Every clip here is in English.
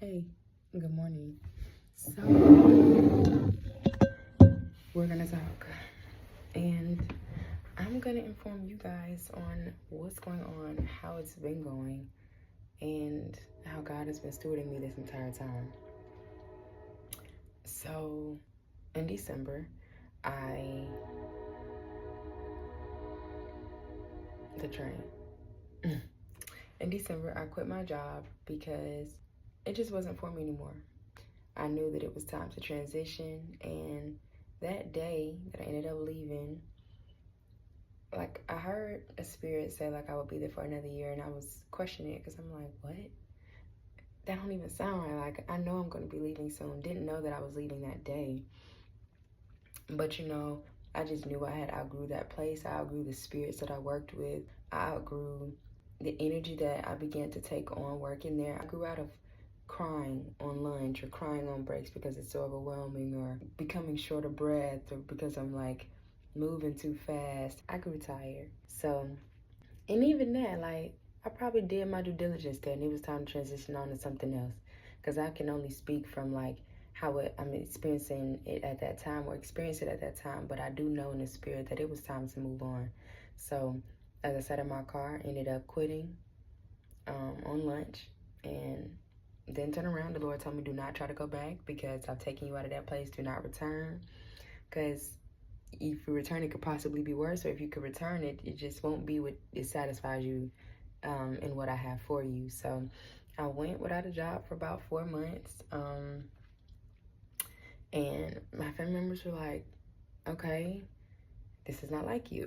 Hey, good morning. So, we're gonna talk, and I'm gonna inform you guys on what's going on, how it's been going, and how God has been stewarding me this entire time. So, in December, in December, I quit my job because it just wasn't for me anymore. I knew that it was time to transition, and that day that I ended up leaving, like, I heard a spirit say, like, I would be there for another year, and I was questioning it because I'm like, what? That don't even sound right. Like, I know I'm going to be leaving soon. Didn't know that I was leaving that day. But, I just knew I had outgrew that place. I outgrew the spirits that I worked with. I outgrew the energy that I began to take on working there. I grew out of crying on lunch or crying on breaks because it's so overwhelming, or becoming short of breath, or because I'm like moving too fast. I grew tired. So, and even that, like, I probably did my due diligence there, and it was time to transition on to something else, because I can only speak from like how I'm experiencing it at that time, or experience it at that time. But I do know in the spirit that it was time to move on. So, as I sat in my car, ended up quitting on lunch, and then turn around. The Lord told me, do not try to go back, because I've taken you out of that place. Do not return, because if you return, it could possibly be worse. Or if you could return it, it just won't be what it satisfies you in what I have for you. So I went without a job for about 4 months. And my family members were like, okay, this is not like you.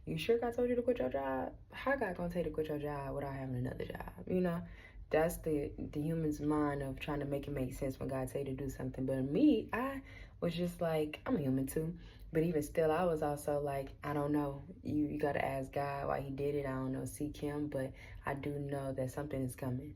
You sure God told you to quit your job? How God gonna tell you to quit your job without having another job? That's the human's mind of trying to make it make sense when God tell you to do something. But me, I was just like, I'm human too. But even still, I was also like, I don't know. You got to ask God why he did it. I don't know. Seek him. But I do know that something is coming.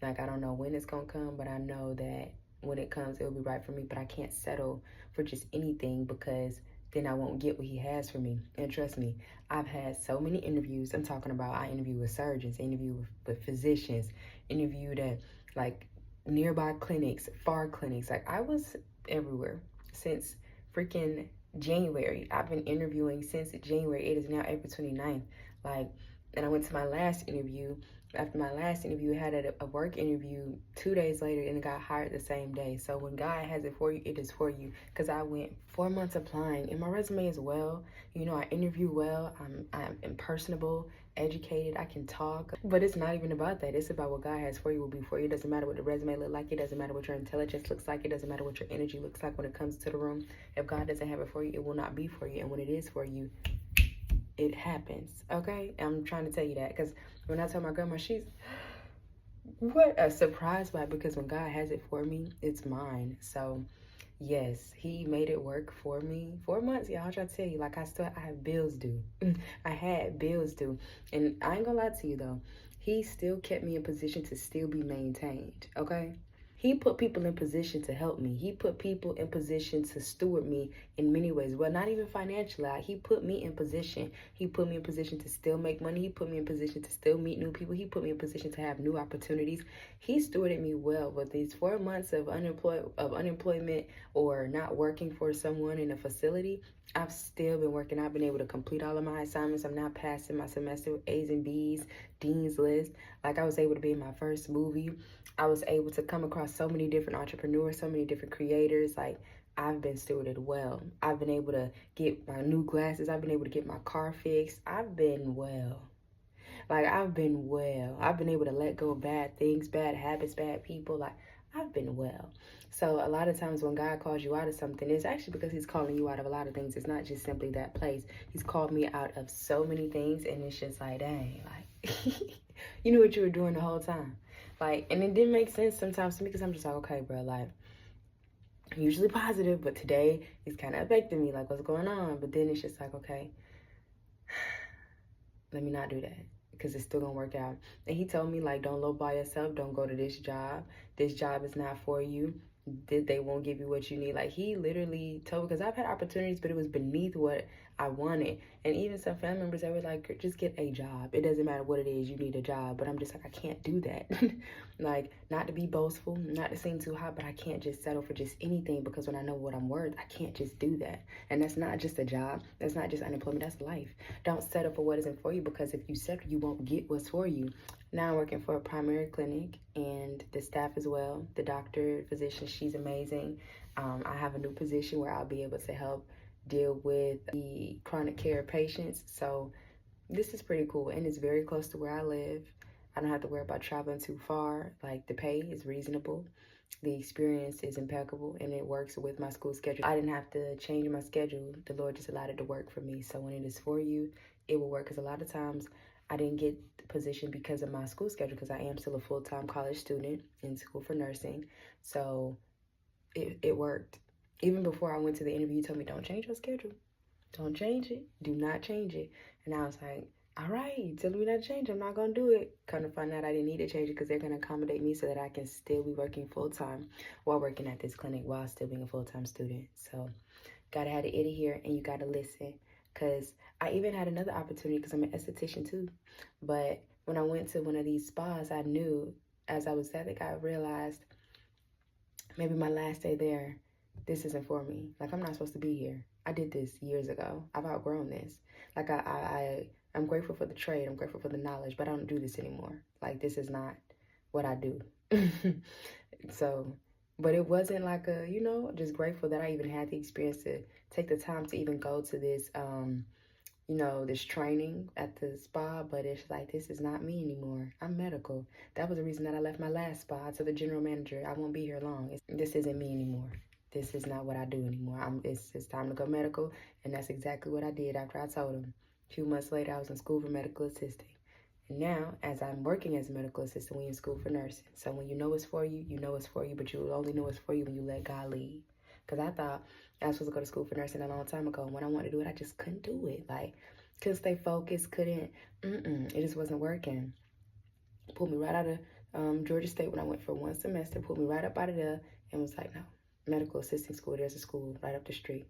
Like, I don't know when it's going to come, but I know that when it comes, it'll be right for me. But I can't settle for just anything, because then I won't get what he has for me. And trust me, I've had so many interviews. I'm talking about, I interview with surgeons, interview with physicians, interviewed at like nearby clinics, far clinics. Like, I was everywhere since freaking January. I've been interviewing since January. It is now April 29th. Like, and I went to my last interview. After my last interview, I had a work interview 2 days later, and got hired the same day. So when God has it for you, it is for you. Because I went 4 months applying, and my resume is well. I interview well. I'm personable, educated. I can talk. But it's not even about that. It's about what God has for you will be for you. It doesn't matter what the resume look like. It doesn't matter what your intelligence looks like. It doesn't matter what your energy looks like when it comes to the room. If God doesn't have it for you, it will not be for you. And when it is for you, it happens. Okay? I'm trying to tell you that, because when I tell my grandma, she's what a surprise by, because when God has it for me, it's mine. So yes, he made it work for me. 4 months, y'all. I'm trying to tell you, like, I have bills due. I had bills due. And I ain't gonna lie to you though, he still kept me in position to still be maintained. Okay? He put people in position to help me. He put people in position to steward me in many ways. Well, not even financially. He put me in position. He put me in position to still make money. He put me in position to still meet new people. He put me in position to have new opportunities. He stewarded me well. With these 4 months of unemployment or not working for someone in a facility, I've still been working. I've been able to complete all of my assignments. I'm now passing my semester with A's and B's, Dean's List. Like, I was able to be in my first movie. I was able to come across so many different entrepreneurs, so many different creators. Like, I've been stewarded well. I've been able to get my new glasses. I've been able to get my car fixed. I've been well. Like, I've been well. I've been able to let go of bad things, bad habits, bad people. Like, I've been well. So a lot of times when God calls you out of something, it's actually because he's calling you out of a lot of things. It's not just simply that place. He's called me out of so many things, and it's just like, dang, like, you knew what you were doing the whole time. Like, and it didn't make sense sometimes to me, because I'm just like, okay, bro, like, I'm usually positive, but today it's kind of affecting me. Like, what's going on? But then it's just like, okay, let me not do that, because it's still gonna work out. And he told me, like, don't lowball yourself. Don't go to this job. This job is not for you. They won't give you what you need. Like, he literally told me, because I've had opportunities, but it was beneath what I want it. And even some family members, they were like, just get a job. It doesn't matter what it is, you need a job. But I'm just like, I can't do that. Like, not to be boastful, not to seem too hot, but I can't just settle for just anything, because when I know what I'm worth, I can't just do that. And that's not just a job. That's not just unemployment. That's life. Don't settle for what isn't for you, because if you settle, you won't get what's for you. Now I'm working for a primary clinic, and the staff as well. The doctor, physician, she's amazing. I have a new position where I'll be able to help deal with the chronic care patients. So this is pretty cool, and it's very close to where I live. I don't have to worry about traveling too far. Like, the pay is reasonable. The experience is impeccable, and it works with my school schedule. I didn't have to change my schedule. The Lord just allowed it to work for me. So when it is for you, it will work. Because a lot of times I didn't get the position because of my school schedule, because I am still a full-time college student in school for nursing. So it worked. Even before I went to the interview, you told me, don't change your schedule. Don't change it. Do not change it. And I was like, all right, you telling me not to change, I'm not going to do it. Kind of find out I didn't need to change it, because they're going to accommodate me so that I can still be working full-time while working at this clinic while still being a full-time student. So got to have the ear to hear, and you got to listen. Because I even had another opportunity, because I'm an esthetician too. But when I went to one of these spas, I knew as I was there, I realized maybe my last day there, this isn't for me. Like, I'm not supposed to be here. I did this years ago. I've outgrown this. Like, I'm grateful for the trade. I'm grateful for the knowledge, but I don't do this anymore. Like, this is not what I do. So, but it wasn't like a, just grateful that I even had the experience to take the time to even go to this, this training at the spa. But it's like, this is not me anymore. I'm medical. That was the reason that I left my last spa. To the general manager, I won't be here long. This isn't me anymore. This is not what I do anymore. It's time to go medical. And that's exactly what I did after I told him. A few months later, I was in school for medical assisting. And now, as I'm working as a medical assistant, we're in school for nursing. So when you know it's for you, you know it's for you, but you only know it's for you when you let God lead. Because I thought I was supposed to go to school for nursing a long time ago. And when I wanted to do it, I just couldn't do it. Like, couldn't stay focused, it just wasn't working. Pulled me right out of Georgia State when I went for one semester, pulled me right up out of there, and was like, no, medical assisting school, there's a school right up the street.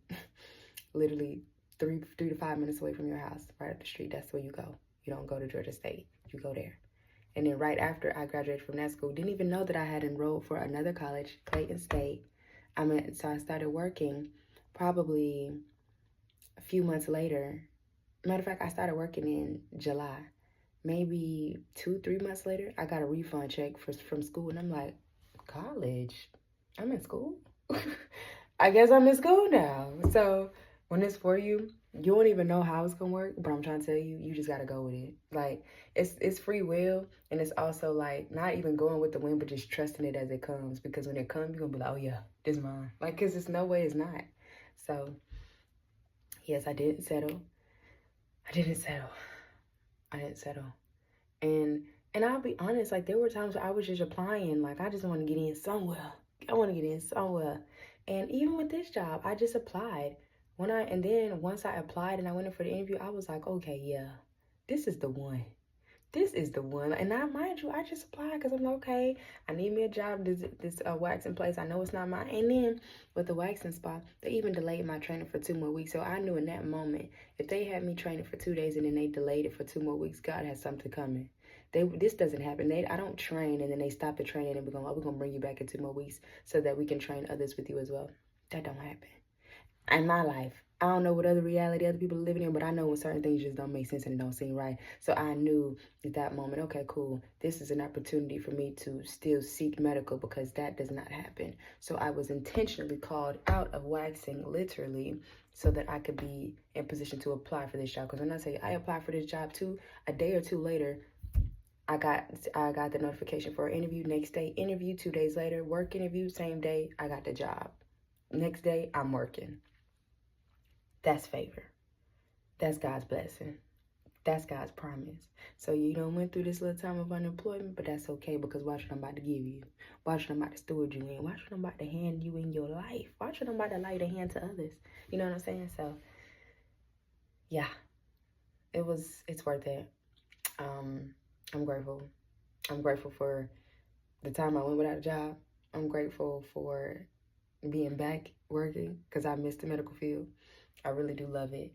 Literally 3 to 5 minutes away from your house, right up the street. That's where you go. You don't go to Georgia State, you go there. And then right after I graduated from that school, didn't even know that I had enrolled for another college, Clayton State. So I started working probably a few months later. Matter of fact, I started working in July. Maybe 2-3 months later, I got a refund check from school. And I'm like, college? I'm in school? I guess I'm in school now. So when it's for you, you don't even know how it's going to work. But I'm trying to tell you, you just got to go with it. Like, it's free will. And it's also like not even going with the wind, but just trusting it as it comes. Because when it comes, you're going to be like, oh yeah, this is mine. Like, because there's no way it's not. So yes, I didn't settle. And I'll be honest, like, there were times where I was just applying, like, I just want to get in somewhere. And even with this job, I just applied. And then once I applied and I went in for the interview, I was like, okay, yeah, this is the one. This is the one. And now, mind you, I just applied because I'm like, okay, I need me a job, this waxing place. I know it's not mine. And then with the waxing spa, they even delayed my training for 2 more weeks. So I knew in that moment, if they had me training for 2 days and then they delayed it for 2 more weeks, God has something coming. This doesn't happen. I don't train and then they stop the training and we're going to bring you back in 2 more weeks so that we can train others with you as well. That don't happen. In my life, I don't know what other reality other people are living in, but I know when certain things just don't make sense and it don't seem right. So I knew at that moment, okay, cool, this is an opportunity for me to still seek medical, because that does not happen. So I was intentionally called out of waxing, literally, so that I could be in position to apply for this job. Because when I say I applied for this job too, a day or two later, I got the notification for an interview. Next day, interview. 2 days later, work interview. Same day, I got the job. Next day, I'm working. That's favor. That's God's blessing. That's God's promise. So you done went through this little time of unemployment, but that's okay, because watch what I'm about to give you. Watch what I'm about to steward you in. Watch what I'm about to hand you in your life. Watch what I'm about to allow you to hand to others. You know what I'm saying? So, yeah, it's worth it. I'm grateful. I'm grateful for the time I went without a job. I'm grateful for being back working, because I missed the medical field. I really do love it.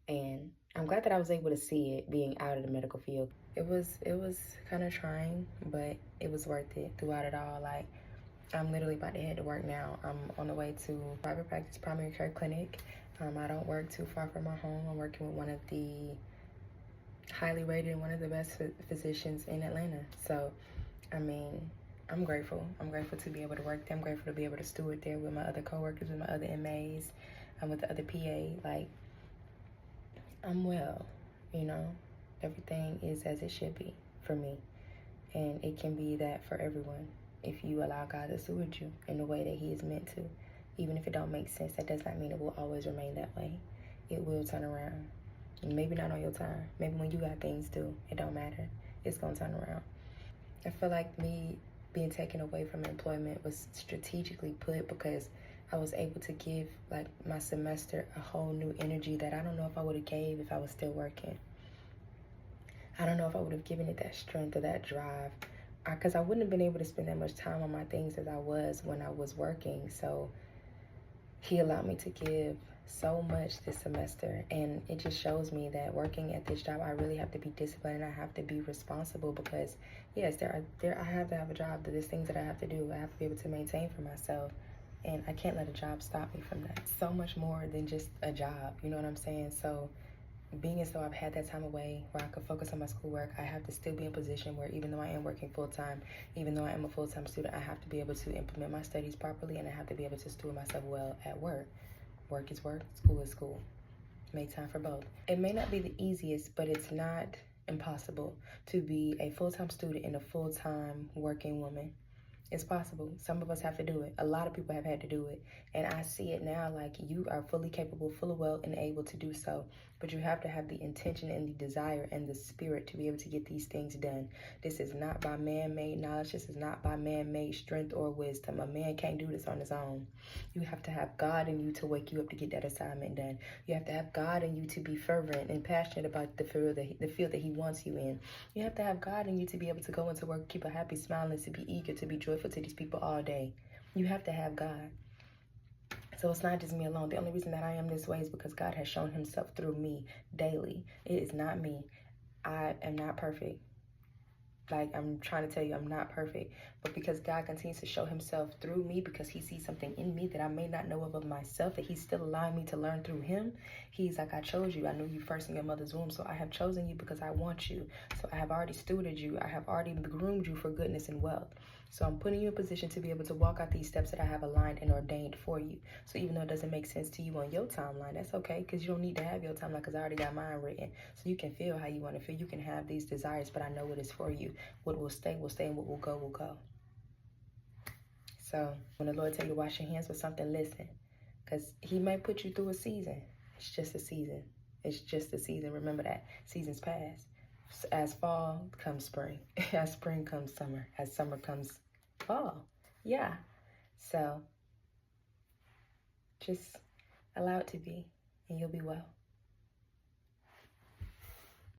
And I'm glad that I was able to see it being out of the medical field. It was kind of trying, but it was worth it throughout it all. Like, I'm literally about to head to work now. I'm on the way to private practice primary care clinic. I don't work too far from my home. I'm working with one of the highly rated and one of the best physicians in Atlanta. So, I mean, I'm grateful. I'm grateful to be able to work there. I'm grateful to be able to steward there with my other coworkers, with my other MAs, and with the other PA. Like, I'm well, you know. Everything is as it should be for me. And it can be that for everyone if you allow God to steward you in the way that He is meant to. Even if it don't make sense, that does not mean it will always remain that way. It will turn around. Maybe not on your time. Maybe when you got things due, it don't matter. It's gonna turn around. I feel like me being taken away from employment was strategically put because I was able to give like my semester a whole new energy that I don't know if I would have gave if I was still working. I don't know if I would have given it that strength or that drive, because I wouldn't have been able to spend that much time on my things as I was when I was working. So He allowed me to give so much this semester, and it just shows me that working at this job, I really have to be disciplined and I have to be responsible because yes, I have to have a job. There's things that I have to do. I have to be able to maintain for myself, and I can't let a job stop me from that. So much more than just a job, you know what I'm saying? So being as though I've had that time away where I could focus on my schoolwork, I have to still be in a position where even though I am working full-time, even though I am a full-time student, I have to be able to implement my studies properly, and I have to be able to steward myself well at work. Work is work, school is school. Make time for both. It may not be the easiest, but it's not impossible to be a full-time student and a full-time working woman. It's possible. Some of us have to do it. A lot of people have had to do it. And I see it now like you are fully capable, full of well and able to do so. But you have to have the intention and the desire and the spirit to be able to get these things done. This is not by man-made knowledge. This is not by man-made strength or wisdom. A man can't do this on his own. You have to have God in you to wake you up to get that assignment done. You have to have God in you to be fervent and passionate about the field that He wants you in. You have to have God in you to be able to go into work, keep a happy smile, and to be eager, to be joyful to these people all day. You have to have God. So it's not just me alone. The only reason that I am this way is because God has shown Himself through me daily. It is not me. I am not perfect. Like, I'm trying to tell you, I'm not perfect. But because God continues to show Himself through me, because He sees something in me that I may not know of myself, that He's still allowing me to learn through Him, He's like, I chose you. I knew you first in your mother's womb. So I have chosen you because I want you. So I have already stewarded you. I have already groomed you for goodness and wealth. So I'm putting you in a position to be able to walk out these steps that I have aligned and ordained for you. So even though it doesn't make sense to you on your timeline, that's okay, because you don't need to have your timeline, because I already got mine written. So you can feel how you want to feel. You can have these desires, but I know what is for you. What will stay, and what will go. So when the Lord tell you to wash your hands with something, listen, because He may put you through a season. It's just a season. It's just a season. Remember that. Seasons pass. As fall comes spring. As spring comes summer. As summer comes fall. Yeah. So just allow it to be, and you'll be well.